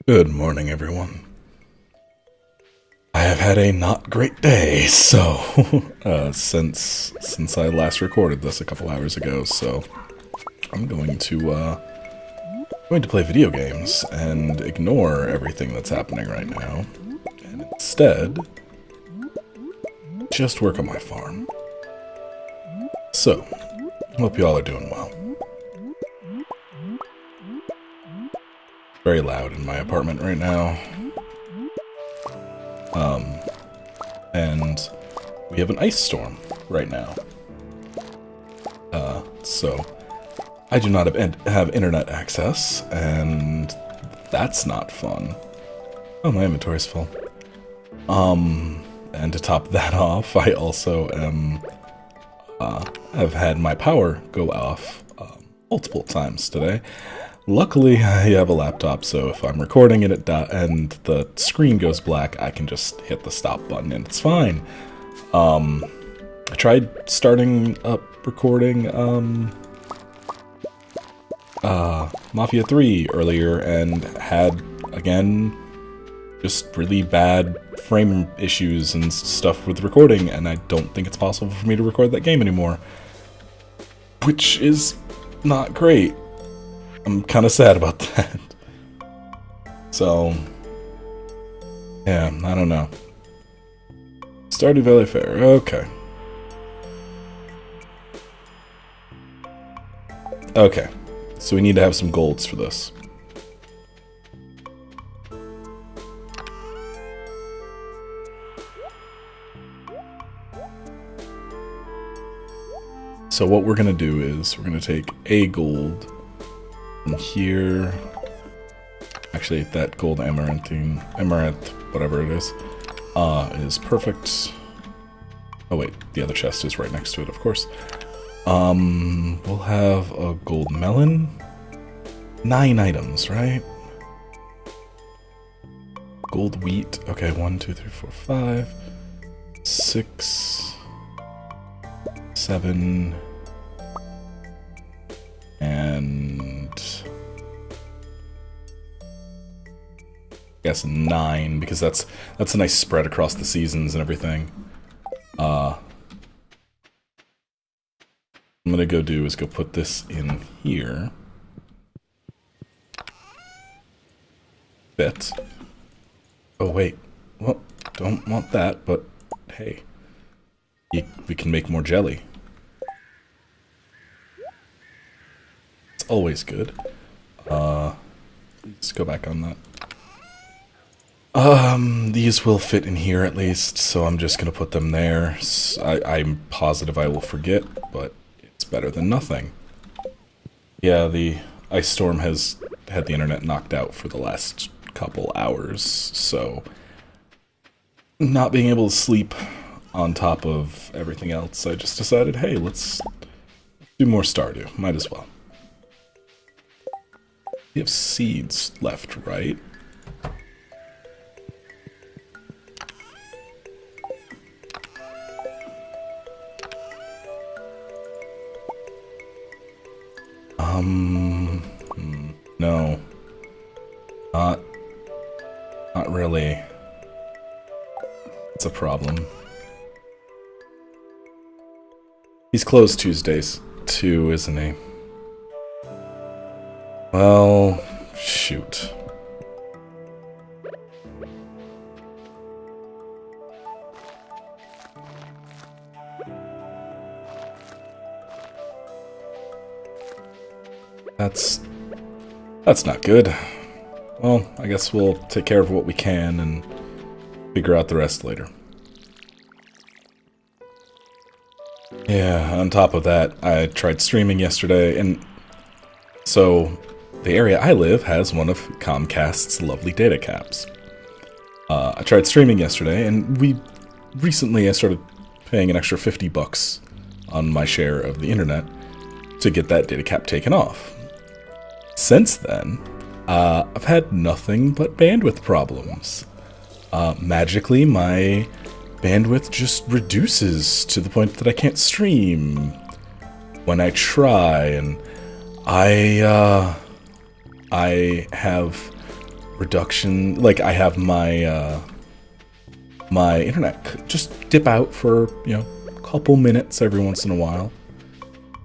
Good morning, everyone. I have had a not great day, so since I last recorded this a couple hours ago, so I'm going to play video games and ignore everything that's happening right now, and instead just work on my farm. So, hope you all are doing well. Very loud in my apartment right now. And we have an ice storm right now. So I do not have internet access, and that's not fun. Oh, my inventory's full. And to top that off, I also have had my power go off multiple times today. Luckily, I have a laptop, so if I'm recording and and the screen goes black, I can just hit the stop button and it's fine. I tried starting up recording Mafia 3 earlier and had, again, just really bad frame issues and stuff with recording, and I don't think it's possible for me to record that game anymore. Which is not great. I'm kind of sad about that. So, yeah, I don't know. Stardew Valley Fair, okay. Okay, so we need to have some golds for this. So what we're gonna do is, we're gonna take a gold from here. Actually, that gold amaranth, whatever it is perfect. Oh wait, the other chest is right next to it, of course. We'll have a gold melon. 9 items, right? Gold wheat. Okay, 1, 2, 3, 4, 5, 6, 7, and I guess 9, because that's a nice spread across the seasons and everything. I'm gonna go put this in here. Bet. Oh wait, well, don't want that, but hey, we can make more jelly. It's always good. Let's go back on that. These will fit in here at least, so I'm just gonna put them there. I'm positive I will forget, but it's better than nothing. Yeah, the ice storm has had the internet knocked out for the last couple hours, so not being able to sleep on top of everything else, I just decided, hey, let's do more Stardew. Might as well. We have seeds left, right? No. Not really. It's a problem. He's closed Tuesdays, too, isn't he? Well, shoot. That's not good. Well, I guess we'll take care of what we can and figure out the rest later. Yeah, on top of that, I tried streaming yesterday, and so the area I live has one of Comcast's lovely data caps. I tried streaming yesterday, and I started paying an extra $50 on my share of the internet to get that data cap taken off. Since then, I've had nothing but bandwidth problems. Magically, my bandwidth just reduces to the point that I can't stream when I try, and I have reduction. Like, I have my internet just dip out for, a couple minutes every once in a while.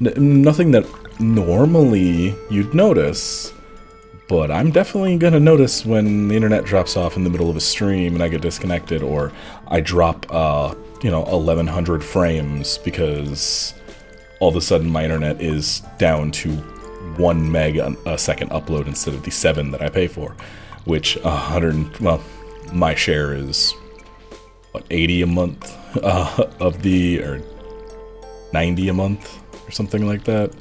Nothing that normally you'd notice, but I'm definitely gonna notice when the internet drops off in the middle of a stream and I get disconnected, or I drop, 1100 frames because all of a sudden my internet is down to 1 meg a second upload instead of the 7 that I pay for, which my share is what, 80 a month or 90 a month or something like that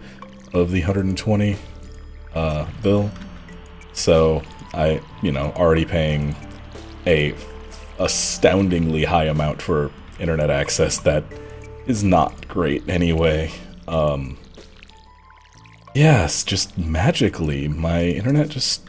of the 120 bill. So I, already paying a astoundingly high amount for internet access that is not great anyway. Yes, just magically my internet just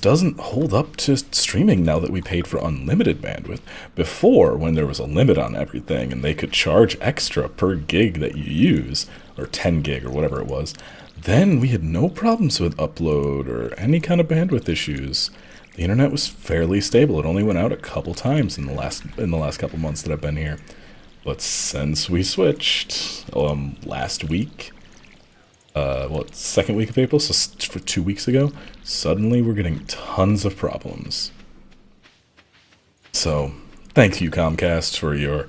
doesn't hold up to streaming now that we paid for unlimited bandwidth. Before, when there was a limit on everything and they could charge extra per gig that you use, or 10 gig or whatever it was, then we had no problems with upload or any kind of bandwidth issues. The internet was fairly stable. It only went out a couple times in the last couple months that I've been here. But since we switched last week, second week of April, so for 2 weeks ago, suddenly we're getting tons of problems. So, thank you, Comcast, for your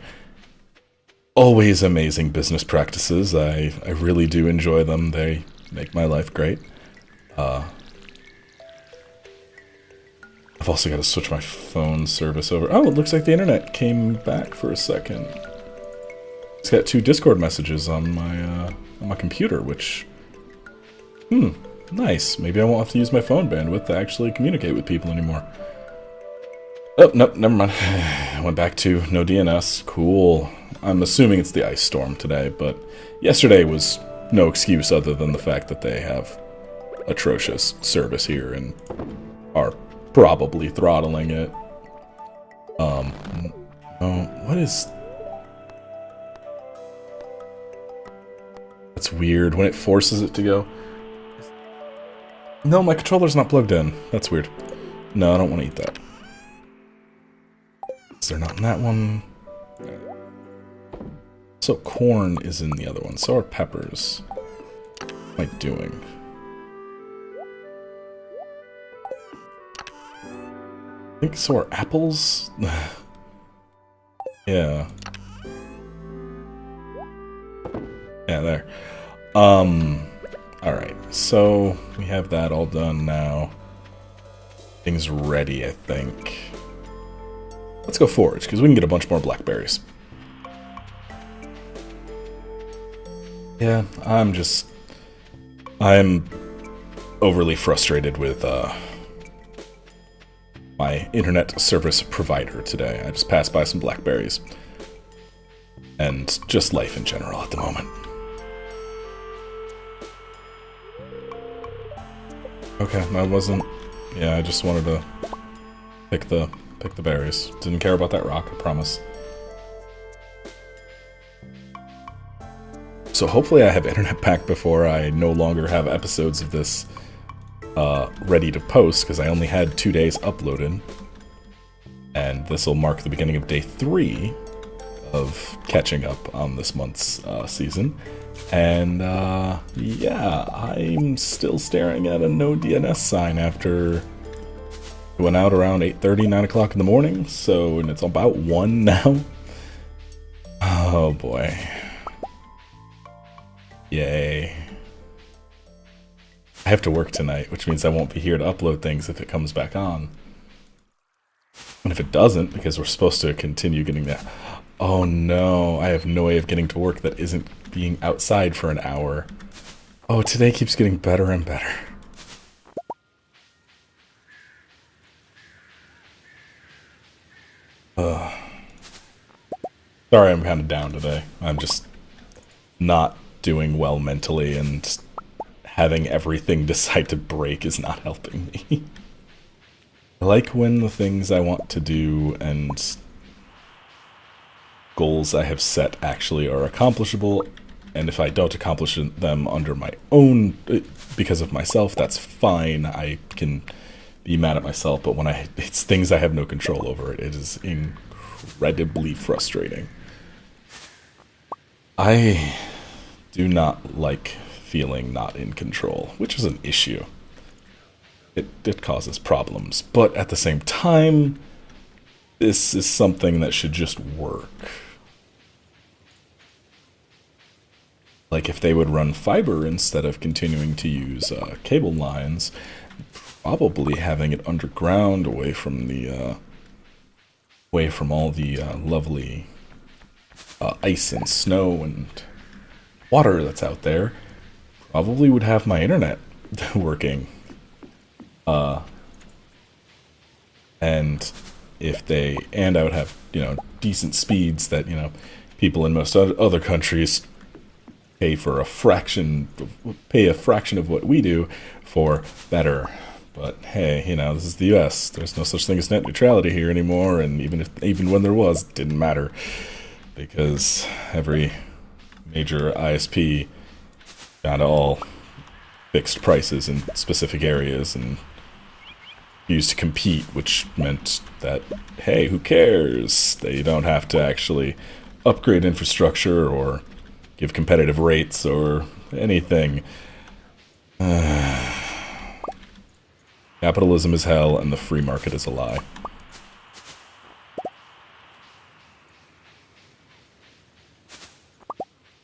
always amazing business practices. I really do enjoy them. They make my life great. I've also got to switch my phone service over. Oh, it looks like the internet came back for a second. It's got 2 Discord messages on my computer, which... nice. Maybe I won't have to use my phone bandwidth to actually communicate with people anymore. Oh, nope, never mind. I went back to no DNS. Cool. I'm assuming it's the ice storm today, but yesterday was no excuse other than the fact that they have atrocious service here and are probably throttling it. Oh, what is... That's weird when it forces it to go. No, my controller's not plugged in. That's weird. No, I don't want to eat that. Is there not in that one? So corn is in the other one. So are peppers. What am I doing? I think so are apples? Yeah. Yeah, there. Alright, so we have that all done now. Things ready, I think. Let's go forage, because we can get a bunch more blackberries. Yeah, I'm overly frustrated with my internet service provider today. I just passed by some blackberries. And just life in general at the moment. Okay, I wasn't... Yeah, I just wanted to pick the berries. Didn't care about that rock, I promise. So hopefully I have internet back before I no longer have episodes of this ready to post, because I only had 2 days uploaded. And this will mark the beginning of day 3 of catching up on this month's season. And, yeah, I'm still staring at a no DNS sign after it went out around 8:30, 9 o'clock in the morning, so, and it's about 1 now. Oh, boy. Yay. I have to work tonight, which means I won't be here to upload things if it comes back on. And if it doesn't, because we're supposed to continue getting that... Oh no, I have no way of getting to work that isn't being outside for an hour. Oh, today keeps getting better and better. Sorry, I'm kind of down today. I'm just not doing well mentally, and having everything decide to break is not helping me. I like when the things I want to do and goals I have set actually are accomplishable, and if I don't accomplish them under my own, because of myself, that's fine. I can be mad at myself, but when it's things I have no control over, it is incredibly frustrating. I do not like feeling not in control, which is an issue. It causes problems, but at the same time, this is something that should just work. Like if they would run fiber instead of continuing to use cable lines, probably having it underground, away from all the lovely ice and snow and water that's out there, probably would have my internet working. And I would have, decent speeds that, people in most other countries pay a fraction of what we do for better. But hey, this is the U.S. There's no such thing as net neutrality here anymore, and even when there was, it didn't matter because every major ISP got all fixed prices in specific areas and used to compete, which meant that, hey, who cares? They don't have to actually upgrade infrastructure or give competitive rates or anything. Capitalism is hell and the free market is a lie.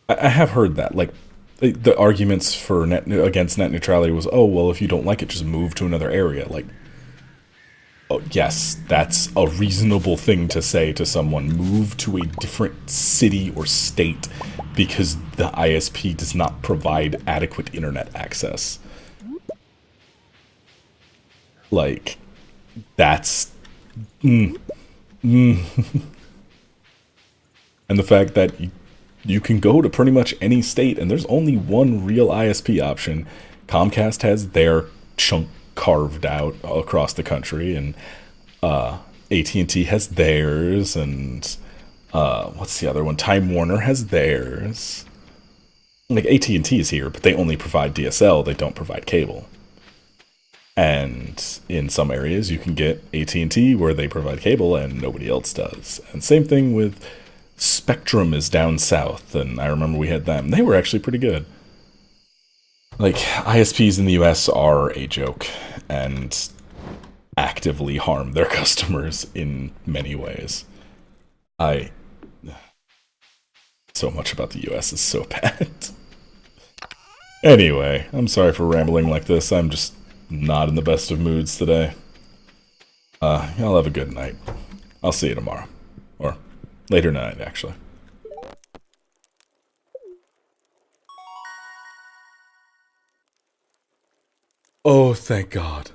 I have heard that, like, the arguments for against net neutrality was, oh, well, if you don't like it, just move to another area. Like, oh, yes, that's a reasonable thing to say to someone. Move to a different city or state because the ISP does not provide adequate internet access. Like, that's... And the fact that you can go to pretty much any state, and there's only one real ISP option. Comcast has their chunk carved out across the country, and AT&T has theirs, and what's the other one? Time Warner has theirs. Like, AT&T is here, but they only provide DSL, they don't provide cable. And in some areas you can get AT&T where they provide cable and nobody else does. And same thing with Spectrum is down south, and I remember we had them. They were actually pretty good. Like, ISPs in the US are a joke and actively harm their customers in many ways. So much about the US is so bad. Anyway, I'm sorry for rambling like this. I'm just not in the best of moods today. Y'all have a good night. I'll see you tomorrow. Or later tonight, actually. Oh, thank God.